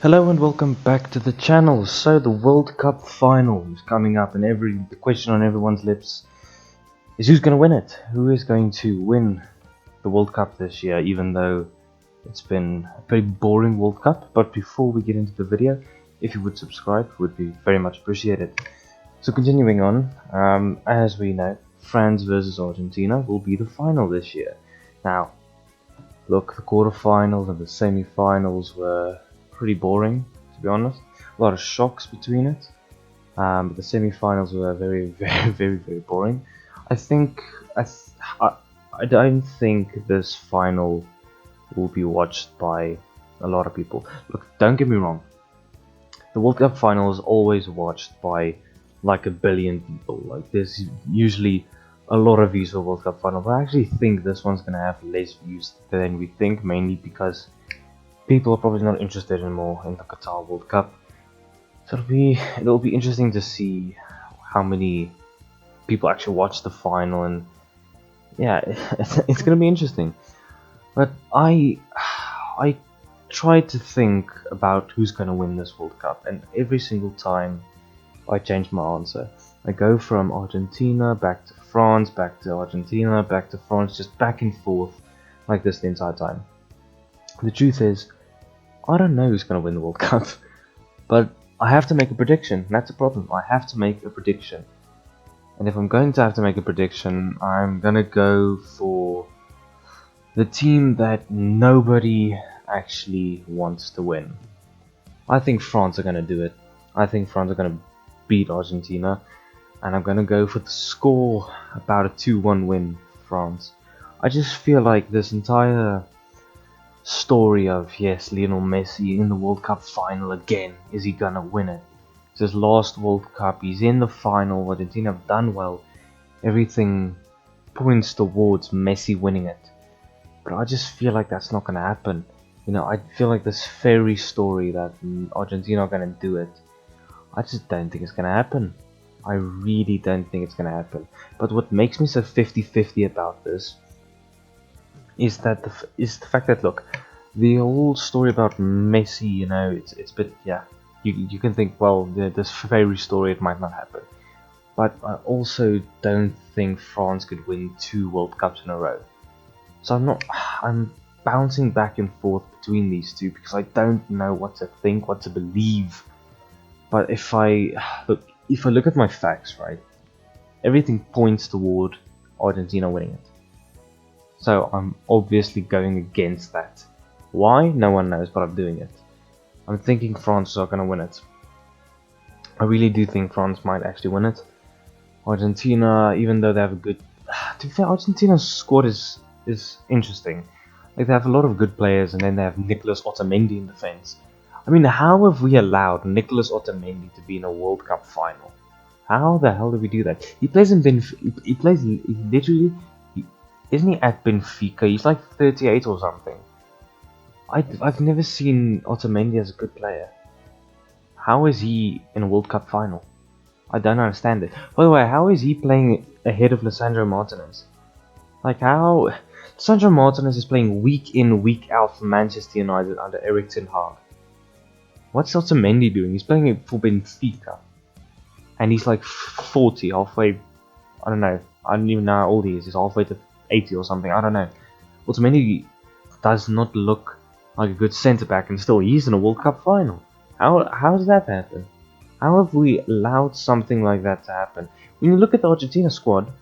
Hello and welcome back to the channel. So the World Cup final is coming up, and the question on everyone's lips is who's going to win it? Who is going to win the World Cup this year, even though it's been a very boring World Cup? But before we get into the video, if you would subscribe, would be very much appreciated. So continuing on, as we know, France versus Argentina will be the final this year. Now, look, the quarterfinals and the semi-finals were pretty boring, to be honest. A lot of shocks between it, but the semi-finals were very boring. I don't think this final will be watched by a lot of people. Look, don't get me wrong. The World Cup final is always watched by like a billion people. Like, there's usually a lot of views for World Cup final, but I actually think this one's gonna have less views than we think, mainly because people are probably not interested anymore in the Qatar World Cup. So it'll be interesting to see how many people actually watch the final, and yeah, it's gonna be interesting. But I try to think about who's gonna win this World Cup, and every single time I change my answer. I go from Argentina back to France, back to Argentina, back to France, just back and forth like this the entire time. The truth is, I don't know who's going to win the World Cup, but I have to make a prediction. That's a problem. I have to make a prediction. And if I'm going to have to make a prediction, I'm going to go for the team that nobody actually wants to win. I think France are going to do it. I think France are going to beat Argentina, and I'm going to go for the score, about a 2-1 win for France. I just feel like this entire story of, yes, Lionel Messi in the World Cup final again, is he gonna win it? It's his last World Cup, he's in the final, Argentina have done well, everything points towards Messi winning it. But I just feel like that's not gonna happen. You know, I feel like this fairy story that Argentina are gonna do it, I just don't think it's gonna happen. I really don't think it's gonna happen. But what makes me so 50-50 about this is the fact that, look, the whole story about Messi, you know, it's a bit, yeah, you can think, well, this fairy story, it might not happen, but I also don't think France could win 2 World Cups in a row. So I'm bouncing back and forth between these two because I don't know what to think, what to believe. But if I look at my facts, right, everything points toward Argentina winning it. So I'm obviously going against that. Why? No one knows, but I'm doing it. I'm thinking France are going to win it. I really do think France might actually win it. Argentina, even though they have a good... To be fair, Argentina's squad is interesting. Like, they have a lot of good players, and then they have Nicolas Otamendi in defense. I mean, how have we allowed Nicolas Otamendi to be in a World Cup final? How the hell did we do that? He plays in isn't he at Benfica? He's like 38 or something. I've never seen Otamendi as a good player. How is he in a World Cup final? I don't understand it. By the way, how is he playing ahead of Lisandro Martinez? Like, how... Lisandro Martinez is playing week in, week out for Manchester United under Erik ten Hag. What's Otamendi doing? He's playing for Benfica. And he's like 40, halfway... I don't know. I don't even know how old he is. He's halfway to 80 or something. I don't know. Otamendi does not look like a good centre back, and still he's in a World Cup final. How does that happen? How have we allowed something like that to happen? When you look at the Argentina squad,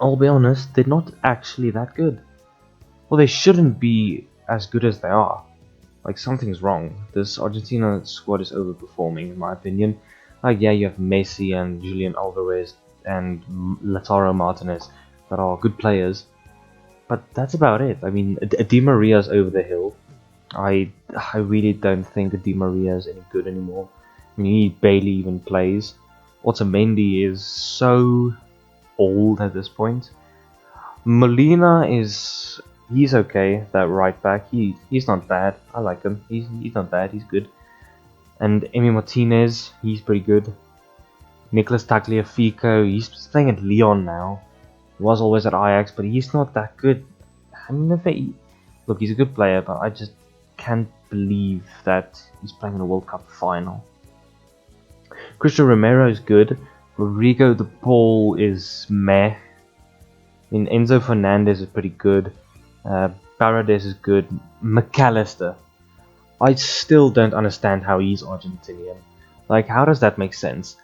I'll be honest, they're not actually that good. Well, they shouldn't be as good as they are. Like, something's wrong. This Argentina squad is overperforming, in my opinion. Like, yeah, you have Messi and Julian Alvarez and Lautaro Martinez that are good players, but that's about it. I mean, Di Maria's over the hill. I really don't think Di Maria is any good anymore. I mean, he barely even plays. Otamendi is so old at this point. Molina he's okay, that right back. He's not bad. I like him. He's not bad. He's good. And Emi Martinez, he's pretty good. Nicolas Tagliafico, he's playing at Lyon now. He was always at Ajax, but he's not that good. I mean, look, he's a good player, but I just can't believe that he's playing in a World Cup final. Christian Romero is good. Rodrigo de Paul is meh. Enzo Fernandez is pretty good. Paredes is good. McAllister, I still don't understand how he's Argentinian. Like, how does that make sense?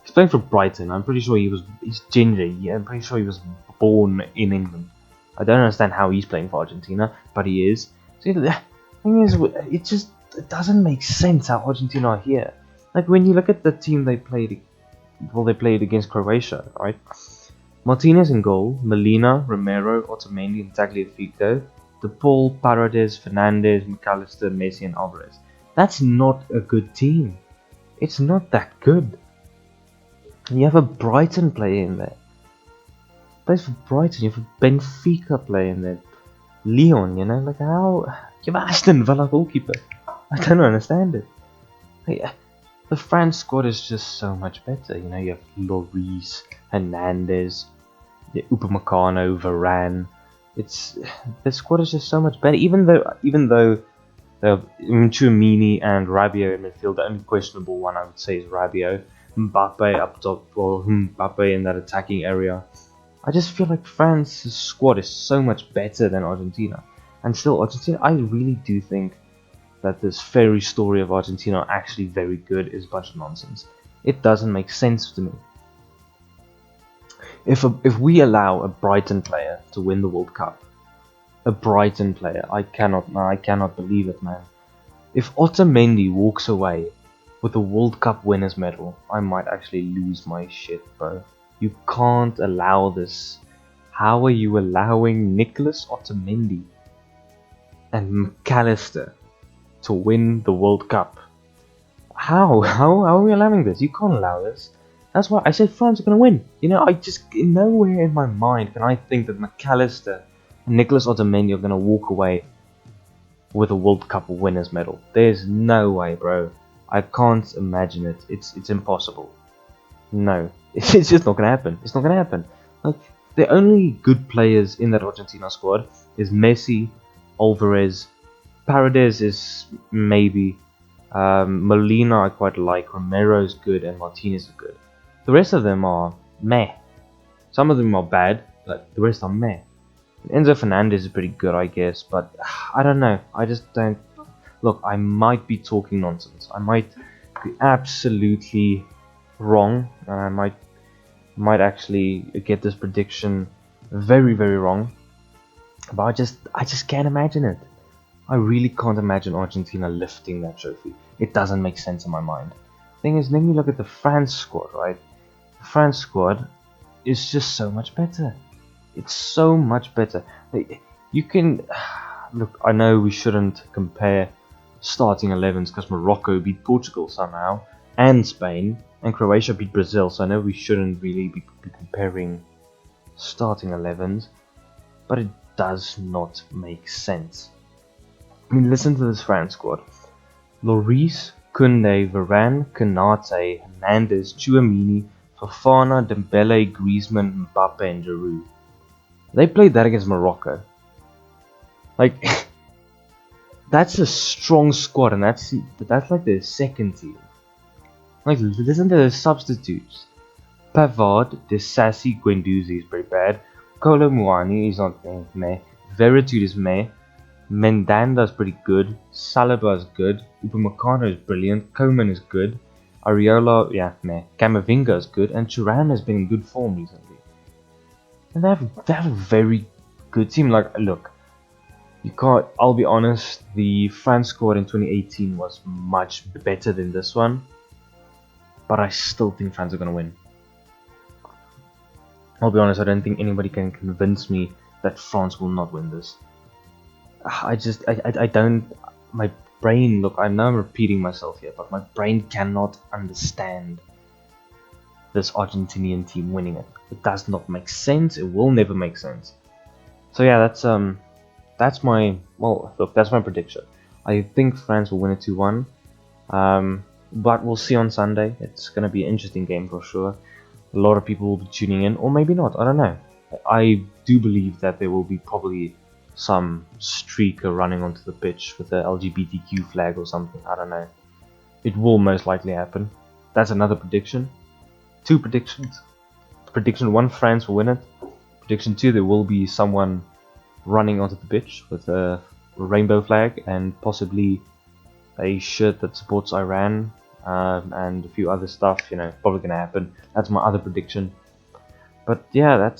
He's playing for Brighton. I'm pretty sure he's ginger. Yeah, I'm pretty sure he was born in England. I don't understand how he's playing for Argentina, but he is. See, the thing is, it doesn't make sense how Argentina are here. Like, when you look at the team they played against Croatia, right? Martinez in goal, Molina, Romero, Otamendi, and Tagliafico, De Paul, Paredes, Fernandez, McAllister, Messi, and Alvarez. That's not a good team. It's not that good. And you have a Brighton player in there. Plays for Brighton. You have a Benfica player in there. Leon, you know, like how you have Aston Villa goalkeeper. I don't understand it. Like, the France squad is just so much better. You know, you have Lloris, Hernandez, Upamecano, Varane. The squad is just so much better. Even though Chouamini and Rabiot in midfield, the only questionable one I would say is Rabiot. Mbappe up top, or Mbappe in that attacking area. I just feel like France's squad is so much better than Argentina. And still, Argentina, I really do think that this fairy story of Argentina are actually very good is a bunch of nonsense. It doesn't make sense to me. If we allow a Brighton player to win the World Cup, a Brighton player, I cannot believe it, man. If Otamendi walks away with a World Cup winners medal, I might actually lose my shit, bro. You can't allow this. How are you allowing Nicolas Otamendi and McAllister to win the World Cup? How are we allowing this? You can't allow this. That's why I said France are going to win. You know, I just, nowhere in my mind can I think that McAllister and Nicolas Otamendi are going to walk away with a World Cup winners medal. There's no way, bro. I can't imagine it. It's impossible. No. It's just not going to happen. It's not going to happen. Like, the only good players in that Argentina squad is Messi, Alvarez, Paredes is maybe, Molina I quite like, Romero is good, and Martinez is good. The rest of them are meh. Some of them are bad, but the rest are meh. Enzo Fernandez is pretty good, I guess, but I don't know. I just don't. Look, I might be talking nonsense. I might be absolutely wrong, and I might actually get this prediction very, very wrong. But I just can't imagine it. I really can't imagine Argentina lifting that trophy. It doesn't make sense in my mind. Thing is, then you look at the France squad, right? The France squad is just so much better. It's so much better. You can look. I know we shouldn't compare starting 11s because Morocco beat Portugal somehow, and Spain, and Croatia beat Brazil. So I know we shouldn't really be comparing starting 11s, but it does not make sense. I mean, listen to this France squad: Lloris, Koundé, Varane, Konate, Hernandez, Chouamini, Fofana, Dembele, Griezmann, Mbappe, and Giroud. They played that against Morocco. Like, that's a strong squad, and that's like their second team. Like, listen to the substitutes: Pavard, Disasi, Guendouzi is pretty bad. Kolo Muani is not meh. Veretout is meh. Mandanda is pretty good. Saliba is good. Upamecano is brilliant. Koeman is good. Areola, yeah, meh. Camavinga is good, and Thuram has been in good form recently. And they have a very good team. Like, look, you can't. I'll be honest. The France squad in 2018 was much better than this one, but I still think France are gonna win. I'll be honest. I don't think anybody can convince me that France will not win this. I don't. My brain. Look, I know I'm repeating myself here, but my brain cannot understand this Argentinian team winning it. It does not make sense. It will never make sense. So yeah, that's my prediction. I think France will win it 2-1. But we'll see on Sunday. It's gonna be an interesting game for sure. A lot of people will be tuning in, or maybe not. I don't know. I do believe that there will be probably some streaker running onto the pitch with the LGBTQ flag or something. I don't know. It will most likely happen. That's another prediction. 2 predictions. Prediction 1, France will win it. Prediction 2, there will be someone running onto the pitch with a rainbow flag and possibly a shirt that supports Iran, and a few other stuff, probably gonna happen. That's my other prediction. But yeah,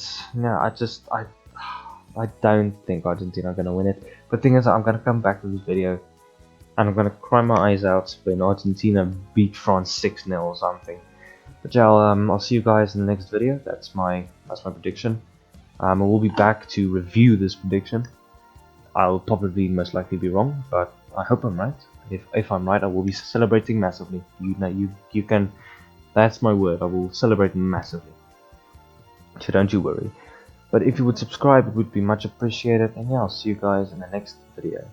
I don't think Argentina are gonna win it. But the thing is, I'm gonna come back to this video and I'm gonna cry my eyes out when Argentina beat France 6-0 or something. But yeah, I'll see you guys in the next video. That's my prediction. I will be back to review this prediction. I'll probably most likely be wrong, but I hope I'm right. If I'm right, I will be celebrating massively. You can. That's my word. I will celebrate massively. So don't you worry. But if you would subscribe, it would be much appreciated. And yeah, I'll see you guys in the next video.